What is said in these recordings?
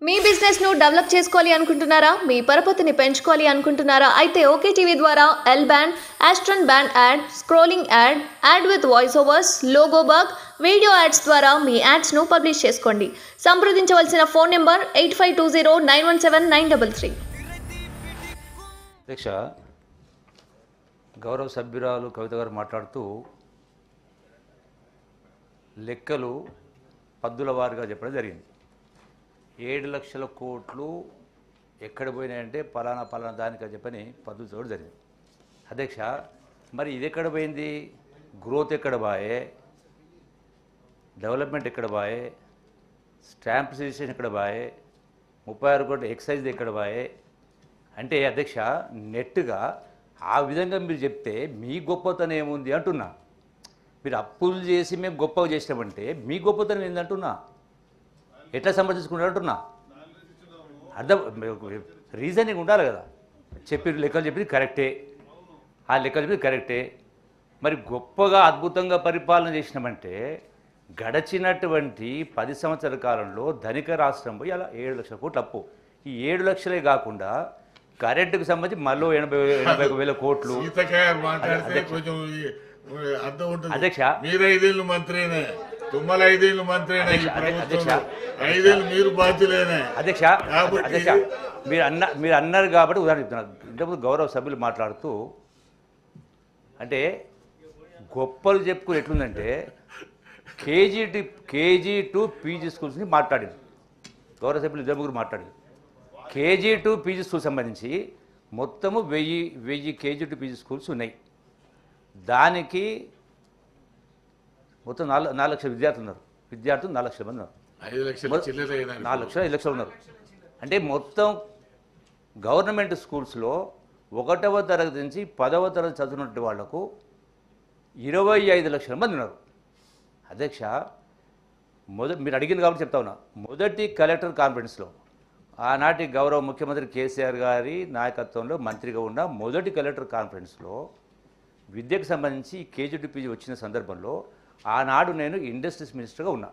మీ business ను develop చేసుకోవాలి అనుకుంటున్నారా? మీ పరపతిని పెంచుకోవాలి అనుకుంటున్నారా? అయితే ఓకే టీవీ ద్వారా L band, Aston band ad, scrolling ad, ad with voice overs, logo bug, video ads ద్వారా మీ యాడ్స్ ను పబ్లిష్ చేసుకోండి. సంప్రదించవలసిన ఫోన్ నెంబర్ 8520917933. అధ్యక్ష, గౌరవ సభ్యురాలు కవిత గారు మాట్లాడుతూ లెక్కలు పద్దుల వారిగా చెప్పడం జరిగింది. 7 లక్షల కోట్లు ఎక్కడ పోయినాయంటే పలానా దానికి చెప్పని పద్ధతి కూడా జరిగింది. అధ్యక్ష, మరి ఇది ఎక్కడ పోయింది? గ్రోత్ ఎక్కడ బాయే, డెవలప్మెంట్ ఎక్కడ బాయే, స్టాంప్ రిజిస్ట్రేషన్ ఎక్కడ బాయే, 36 కోట్ల ఎక్సైజ్ ఎక్కడ బాయే అంటే అధ్యక్ష, నెట్గా ఆ విధంగా మీరు చెప్తే మీ గొప్పతనం ఏముంది అంటున్నా. మీరు అప్పులు చేసి మేము గొప్పగా చేసినామంటే మీ గొప్పతనం ఏందంటున్నా, ఎట్లా సమర్థించుకుంటారు అంటున్నా. అర్థం రీజనింగ్ ఉండాలి కదా. లెక్కలు చెప్పింది కరెక్టే, ఆ లెక్కలు చెప్పింది కరెక్టే. మరి గొప్పగా అద్భుతంగా పరిపాలన చేసినామంటే గడచినటువంటి 10 సంవత్సరాల కాలంలో ధనిక రాష్ట్రం పోయి అలా 7 లక్షల కోట్లు అప్పు. ఈ 7 లక్షలే కాకుండా కరెంటుకు సంబంధించి మళ్ళీ 80,000 కోట్లు. అధ్యక్ష, మీరు 5 ఏళ్ళు మంత్రినే, తుమ్మల 5 ఏళ్ళు మంత్రినే, అధ్యక్ష 5 ఏళ్ళు మీరు బాధ్యులేనే. అధ్యక్ష, మీరు అన్నారు కాబట్టి ఉదాహరణ చెప్తున్నారు. ఇంతకుముందు గౌరవ సభ్యులు మాట్లాడుతూ అంటే గొప్పలు చెప్పుకుని ఎట్లుందంటే కేజీ టు పీజీ స్కూల్స్ని మాట్లాడింది. గౌరవ సభ్యులు ఇద్దరు ముగ్గురు మాట్లాడింది. కేజీ టు పీజీ స్కూల్ సంబంధించి మొత్తము 1000 కేజీ టు పీజీ స్కూల్స్ ఉన్నాయి. దానికి మొత్తం 4 లక్షల విద్యార్థులు ఉన్నారు. 4 లక్షల మంది ఉన్నారు. 5 లక్షలు 4 లక్షలు 5 లక్షలు ఉన్నారు. అంటే మొత్తం గవర్నమెంట్ స్కూల్స్లో 1వ తరగతి నుంచి 10వ తరగతి చదువుతున్న వాళ్లకు 25 లక్షల మంది ఉన్నారు. అధ్యక్ష, మీరు అడిగింది కాబట్టి చెప్తా ఉన్నా. మొదటి కలెక్టర్ కాన్ఫరెన్స్లో ఆనాటి గౌరవ ముఖ్యమంత్రి కేసీఆర్ గారి నాయకత్వంలో మంత్రిగా ఉన్న మొదటి కలెక్టర్ కాన్ఫరెన్స్లో విద్యకు సంబంధించి కేజీ టు పీజీ వచ్చిన సందర్భంలో ఆనాడు నేను ఇండస్ట్రీస్ మినిస్టర్గా ఉన్నా.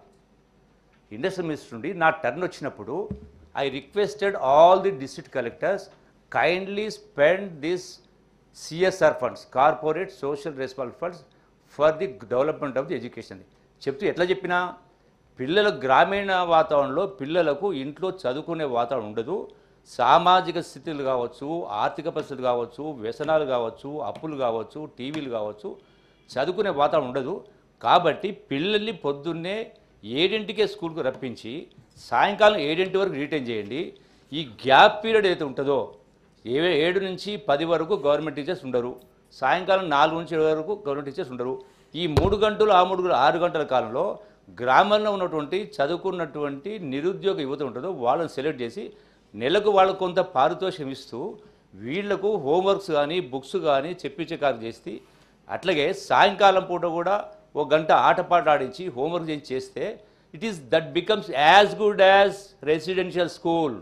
ఇండస్ట్రీ మినిస్టర్ నుండి నా టర్న్ వచ్చినప్పుడు I requested all the district collectors kindly spend this CSR funds, corporate social responsibility funds for the development of the education చెప్తూ ఎట్లా చెప్పినా పిల్లల గ్రామీణ వాతావరణంలో పిల్లలకు ఇంట్లో చదువుకునే వాతావరణం ఉండదు. సామాజిక స్థితులు కావచ్చు, ఆర్థిక పరిస్థితులు కావచ్చు, వ్యసనాలు కావచ్చు, అప్పులు కావచ్చు, టీవీలు కావచ్చు, చదువుకునే వాతావరణం ఉండదు. కాబట్టి పిల్లల్ని పొద్దున్నే 7ంటికే స్కూల్కు రప్పించి సాయంకాలం 7 వరకు రిటైన్ చేయండి. ఈ గ్యాప్ పీరియడ్ ఏదైతే ఉంటుందో 7 నుంచి 10 వరకు గవర్నమెంట్ టీచర్స్ ఉండరు, సాయంకాలం 4 నుంచి 7 వరకు గవర్నమెంట్ టీచర్స్ ఉండరు. ఈ 3 గంటలు 6 గంటల కాలంలో గ్రామంలో ఉన్నటువంటి చదువుకున్నటువంటి నిరుద్యోగ యువత ఉంటుందో వాళ్ళని సెలెక్ట్ చేసి నెలకు వాళ్ళకు కొంత పారితోషికం ఇస్తూ వీళ్లకు హోంవర్క్స్ కానీ బుక్స్ కానీ చెప్పించే కార్యం చేస్తే, అట్లాగే సాయంకాలం పూట కూడా 1 గంట ఆటపాట ఆడించి హోంవర్క్ చేస్తే it is that becomes as good as residential school,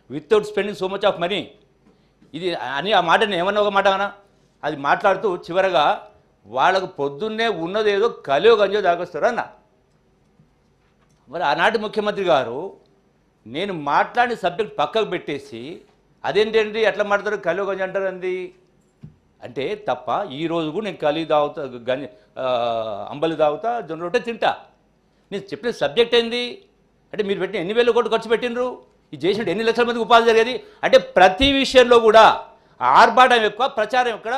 without spending so much of money. ఇది అని ఆ మాట ఏమన్నా ఒక మాట అనా అది మాట్లాడుతూ చివరగా వాళ్ళకు పొద్దున్నే ఉన్నదేదో కలియో గంజో దాకొస్తారు అన్న. మరి ఆనాటి ముఖ్యమంత్రి గారు నేను మాట్లాడిన సబ్జెక్ట్ పక్కకు పెట్టేసి అదేంటండి ఎట్లా మాట్లాడతారు కలియో గంజ అంటారు అంది అంటే తప్ప. ఈరోజు కూడా నేను కలి తాగుతా, అంబలి తాగుతా, జొన్న రొట్టె తింటా. నేను చెప్పిన సబ్జెక్ట్ ఏంది అంటే మీరు పెట్టిన ఎన్ని వేల కోట్లు ఖర్చు పెట్టినరు, ఇది చేసినట్టు ఎన్ని లక్షల మందికి ఉపాధి జరిగేది అంటే ప్రతి విషయంలో కూడా ఆర్భాటం ఎక్కువ, ప్రచారం ఎక్కడ,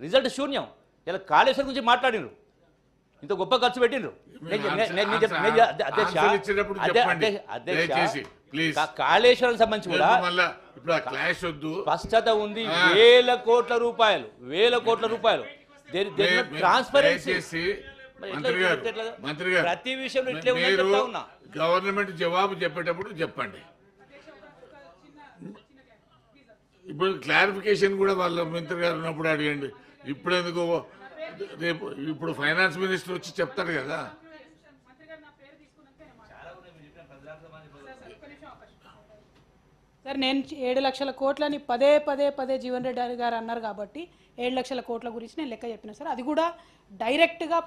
రిజల్ట్ శూన్యం. ఇలా కాళేశ్వరం గురించి మాట్లాడినరు, ఇంత గొప్ప ఖర్చు పెట్టినరు. కాళేశ్వరం సంబంధించి కూడా స్పష్టత ఉంది. 1000 కోట్ల రూపాయలు ట్రాన్స్పరెన్సీ. ప్రతి విషయంలో ఇట్లే ఉన్నా. గవర్నమెంట్ జవాబు చెప్పేటప్పుడు చెప్పండి. ఇప్పుడు క్లారిఫికేషన్ కూడా వాళ్ళ మంత్రి గారు ఉన్నప్పుడు అడగండి. ఇప్పుడు ఎందుకు రేపు ఇప్పుడు ఫైనాన్స్ మినిస్టర్ వచ్చి చెప్తాడు కదా. సార్ నేను 7 లక్షల కోట్లని పదే పదే పదే జీవన్ రెడ్డి గారు అన్నారు కాబట్టి 7 లక్షల కోట్ల గురించి నేను లెక్క చెప్పిన సార్. అది కూడా డైరెక్ట్గా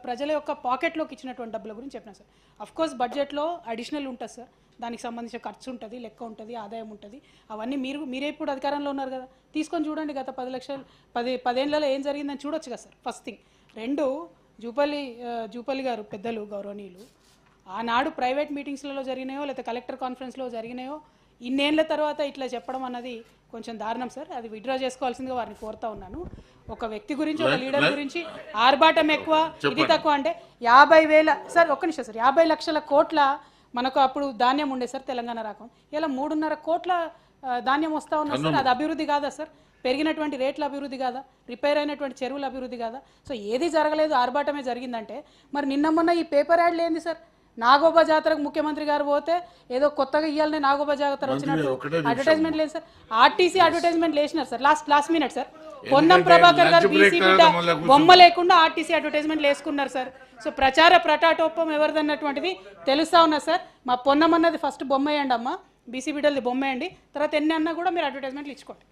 ప్రజల యొక్క పాకెట్లోకి ఇచ్చినటువంటి డబ్బుల గురించి చెప్పిన సార్. అఫ్కోర్స్ బడ్జెట్లో అడిషనల్ ఉంటుంది సార్, దానికి సంబంధించిన ఖర్చు ఉంటుంది, లెక్క ఉంటుంది, ఆదాయం ఉంటుంది. అవన్నీ మీరే ఇప్పుడు అధికారంలో ఉన్నారు కదా, తీసుకొని చూడండి గత 10 లక్షలు 10 ఏళ్లలో ఏం జరిగిందని చూడొచ్చు కదా సార్. First thing. 2, జూపల్లి గారు పెద్దలు గౌరవనీయులు ఆనాడు ప్రైవేట్ మీటింగ్స్లలో జరిగినాయో లేదా కలెక్టర్ కాన్ఫరెన్స్లో జరిగినాయో ఇన్నేళ్ల తర్వాత ఇట్లా చెప్పడం అన్నది కొంచెం దారుణం సార్. అది విత్డ్రా చేసుకోవాల్సిందిగా వారిని కోరుతా ఉన్నాను. ఒక వ్యక్తి గురించి, ఒక లీడర్ గురించి ఆర్భాటం ఎక్కువ, ఇది తక్కువ అంటే 50,000 సార్, ఒక్క నిమిషం సార్, 50 లక్షల కోట్ల మనకు అప్పుడు ధాన్యం ఉండే సార్ తెలంగాణ రకం. ఇలా 3.5 కోట్ల ధాన్యం వస్తూ ఉన్నా సార్. అది అభివృద్ధి కాదా సార్? పెరిగినటువంటి రేట్ల అభివృద్ధి కాదా? రిపేర్ అయినటువంటి చెరువుల అభివృద్ధి కాదా? సో ఏది జరగలేదు, ఆర్భాటమే జరిగిందంటే మరి నిన్న మొన్న ఈ పేపర్ యాడ్లు ఏంది సార్? నాగోబా జాతరకు ముఖ్యమంత్రి గారు పోతే ఏదో కొత్తగా ఇవ్వాలనే నాగోబా జాతర వచ్చినట్టు అడ్వర్టైజ్మెంట్ లేదు సార్. ఆర్టీసీ అడ్వర్టైజ్మెంట్ వేసినారు sir last minute sir. Ponnam Prabhakar గారు బీసీ బిడ్డ బొమ్మ లేకుండా ఆర్టీసీ అడ్వర్టైజ్మెంట్ వేసుకున్నారు సార్. సో ప్రచార ప్రటాటోపం ఎవరిదన్నటువంటిది తెలుస్తా ఉన్నా సార్. మా పొన్నం అన్నది ఫస్ట్ బొమ్మ వేయండి అమ్మ, బీసీ బిడ్డలది బొమ్మ వేయండి, తర్వాత ఎన్ని అన్నా కూడా మీరు అడ్వర్టైజ్మెంట్లు ఇచ్చుకోండి.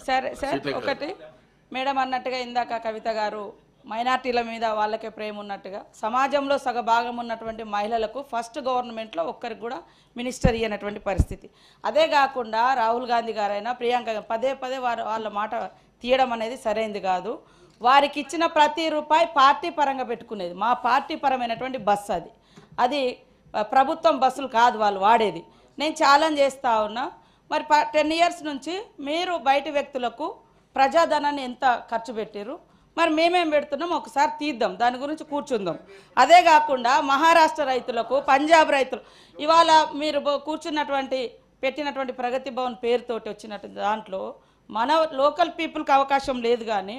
సరే సార్, ఒకటి మేడం అన్నట్టుగా ఇందాక కవిత గారు మైనార్టీల మీద వాళ్ళకే ప్రేమ ఉన్నట్టుగా సమాజంలో సగభాగం ఉన్నటువంటి మహిళలకు ఫస్ట్ గవర్నమెంట్లో ఒక్కరికి కూడా మినిస్టర్ ఇయ్యనటువంటి పరిస్థితి. అదే కాకుండా రాహుల్ గాంధీ గారైనా ప్రియాంక పదే వాళ్ళ మాట తీయడం అనేది సరైనది కాదు. వారికి ఇచ్చిన ప్రతి రూపాయి పార్టీ పరంగా పెట్టుకునేది. మా పార్టీ పరమైనటువంటి బస్సు అది ప్రభుత్వం బస్సులు కాదు వాళ్ళు వాడేది. నేను ఛాలెంజ్ చేస్తూ ఉన్నా, మరి 10 ఇయర్స్ నుంచి మీరు బయటి వ్యక్తులకు ప్రజాధనాన్ని ఎంత ఖర్చు పెట్టారు, మరి మేమేం పెడుతున్నాం ఒకసారి తీద్దాం, దాని గురించి కూర్చుందాం. అదే కాకుండా మహారాష్ట్ర రైతులకు, పంజాబ్ రైతులు ఇవాళ మీరు పెట్టినటువంటి ప్రగతి భవన్ పేరుతోటి వచ్చినటువంటి దాంట్లో మన లోకల్ పీపుల్కి అవకాశం లేదు, కానీ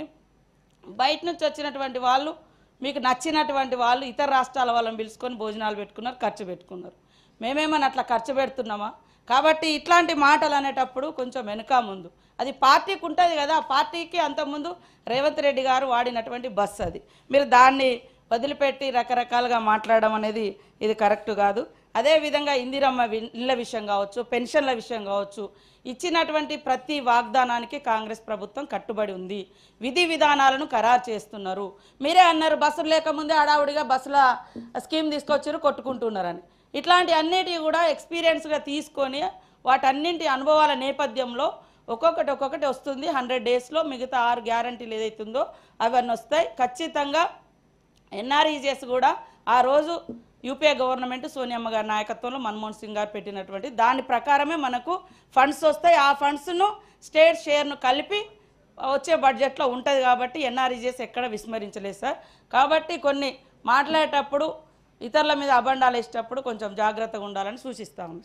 బయట నుంచి వచ్చినటువంటి వాళ్ళు, మీకు నచ్చినటువంటి వాళ్ళు ఇతర రాష్ట్రాల వాళ్ళని పిలుచుకొని భోజనాలు పెట్టుకున్నారు, ఖర్చు పెట్టుకున్నారు. మేమేమన్నా అట్లా ఖర్చు పెడుతున్నామా? కాబట్టి ఇట్లాంటి మాటలు అనేటప్పుడు కొంచెం వెనుక ముందు అది పార్టీకి ఉంటుంది కదా. ఆ పార్టీకి అంతకుముందు రేవంత్ రెడ్డి గారు వాడినటువంటి బస్సు అది. మీరు దాన్ని వదిలిపెట్టి రకరకాలుగా మాట్లాడడం అనేది ఇది కరెక్ట్ కాదు. అదేవిధంగా ఇందిరమ్మ ఇళ్ళ విషయం కావచ్చు, పెన్షన్ల విషయం కావచ్చు, ఇచ్చినటువంటి ప్రతి వాగ్దానానికి కాంగ్రెస్ ప్రభుత్వం కట్టుబడి ఉంది. విధి విధానాలను ఖరారు చేస్తున్నారు. మీరే అన్నారు బస్సులు లేకముందే హడావుడిగా బస్సుల స్కీమ్ తీసుకొచ్చారు కొట్టుకుంటున్నారని. ఇట్లాంటి అన్నిటివి కూడా ఎక్స్పీరియన్స్గా తీసుకొని వాటన్నింటి అనుభవాల నేపథ్యంలో ఒక్కొక్కటి వస్తుంది. 100 డేస్లో మిగతా 6 గ్యారంటీలు ఏదైతుందో అవన్నీ వస్తాయి. ఖచ్చితంగా ఎన్ఆర్ఈజీఎస్ కూడా ఆ రోజు యూపీఏ గవర్నమెంట్ సోనియమ్మ గారి నాయకత్వంలో మన్మోహన్ సింగ్ గారు పెట్టినటువంటి దాని ప్రకారమే మనకు ఫండ్స్ వస్తాయి. ఆ ఫండ్స్ను స్టేట్ షేర్ను కలిపి వచ్చే బడ్జెట్లో ఉంటుంది. కాబట్టి ఎన్ఆర్ఈజీఎస్ ఎక్కడ విస్మరించలేదు సార్. కాబట్టి కొన్ని మాట్లాడేటప్పుడు ఇతరుల మీద అబండాలు వేసేటప్పుడు కొంచెం జాగ్రత్తగా ఉండాలని సూచిస్తాము.